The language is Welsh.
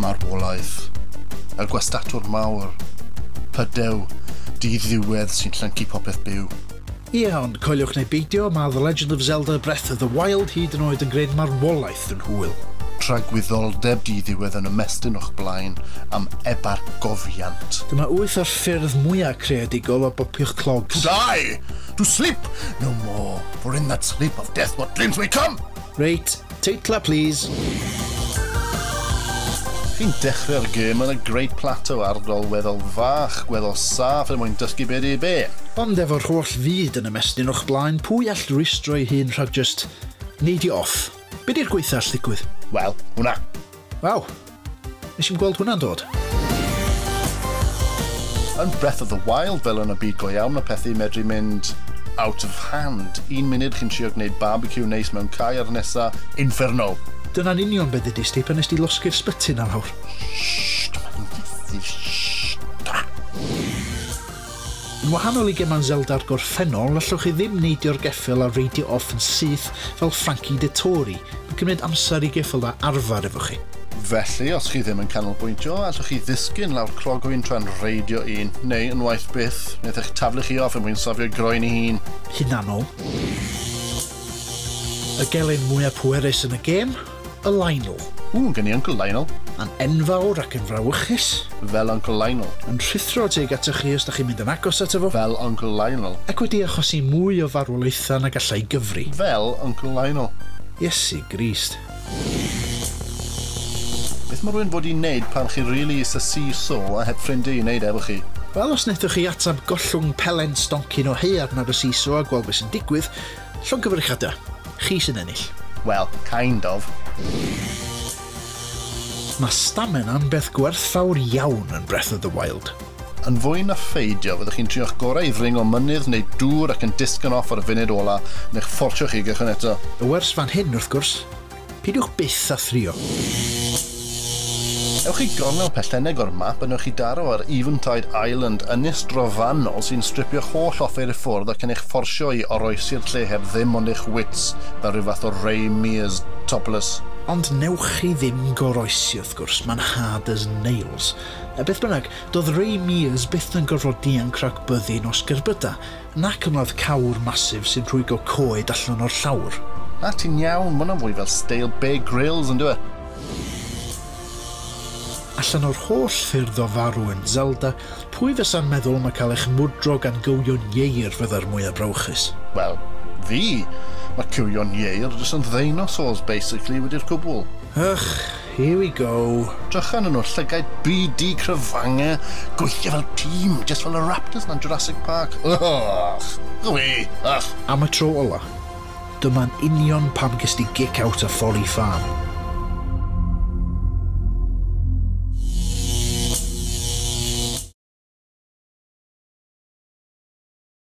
marwolaeth, y gwastatwr mawr, pydew, di-ddiwedd sy'n llyncu popeth byw. Ie, ond coeliwch neu beidio, mae The Legend of Zelda Breath of the Wild hyd yn oed yn gwneud marwolaeth yn hwyl. Tragwyddoldeb di-ddiwedd yn ymestyn o'ch blaen am ebar gofiant. Dyma 8 o'r ffyrdd mwyaf creadigol o bopio'ch clogs. To die! To sleep! No more, for in that sleep of death what dreams may come! Reit, teitla please. Chi'n dechrau'r gêm yn y Great Plateau ardal weddol fach, weddol saff er mwyn dysgu be di be. Ond efo'r holl fyd yn ymestyn o'ch blaen, pwy all rwystro ei hun rhag just neidio off? Be di'r gweitha all ddigwydd? Wel, hwnna. Waw, nes i'n gweld hwnna'n dod. Yn Breath of the Wild fel yn y byd go iawn, mae pethau medru mynd out of hand. 1 munud chi'n trio gwneud barbecue neis mewn cae ar nesa, Inferno. Dyna'n union beth ydys ti pan nes ti losgu'r sbytyn ar hawr. Yn wahanol i gema'n Zelda'r gorffennol, allwch chi ddim neidio'r geffyl a reidio off yn syth fel Frankie Dettori. Mae'n cymryd amser i geffyl a arfer efo chi. Felly, os chi ddim yn canolbwyntio, allwch chi ddisgyn lawr clogwyn tra'n reidio un, neu yn waith byth, wneud eich taflu chi off yn mwyn sofio groen i hun. Hunanol. Y gelyn mwyaf pwerus yn y gêm, y Lionel. Gen i Uncle Lionel. Yn enfawr ac yn frawychus. Fel Uncle Lionel. Yn rhuthro teg atoch chi os da chi'n mynd yn agos ato fo. Fel Uncle Lionel. Ac wedi achosi mwy o farwolaethau na gallai gyfri. Fel Uncle Lionel. Iesu Grist. Beth mae rhywun fod i wneud pan chi rili is y seesaw a heb ffrindiau i wneud efo chi? Wel, os wnaethoch chi atab gollwng pelen stoncyn o heiar nad y seesaw a gweld beth sy'n digwydd, llongyfrychada, chi sy'n ennill. Well, kind of. Mae stamina'n beth gwerthfawr iawn yn Breath of the Wild. Yn fwy na ffeidio, fyddwch chi'n trio'ch gorau i ddringo mynydd neu dŵr ac yn disgyn off ar y funud ola, neu'ch ffortio chi gychwyn eto. Y wers fan hyn, wrth gwrs, peidiwch byth a thrio. Ewch chi gornel pellenneg o'r map yn ewch chi daro ar Eventide Island ynys drofannol sy'n stripio'ch holl offer i ffwrdd ac yn eich fforsio i oroesi'r lle heb ddim ond eich wits fel rhyw fath o Ray Mears topless. Ond newch chi ddim goroesi wrth gwrs, mae'n hard as nails. A beth bynnag, doedd Ray Mears byth yn gorfod dianc rhag byddin o sgerbyda, nac yn oedd cawr masif sy'n rhwygo coed allan o'r llawr. Na ti'n iawn, mae hwnna'n fwy fel stale Bear Grylls yn dweud. Allan o'r holl ffyrdd o farw yn Zelda, pwy fysa'n meddwl mae cael eich mwdro gan gywion ieir fydda'r mwyaf brawchus? Wel, fi. Mae cywion ieir jyst yn ddeinosaurs basically wedi'r cwbl. Ych, here we go. Drychan yn nhw llygaid BD cryfangau, gweithio fel tîm, just fel y Raptors na'n Jurassic Park. Am y tro ola, dyma'n union pam gys ti gic out a Folly Farm.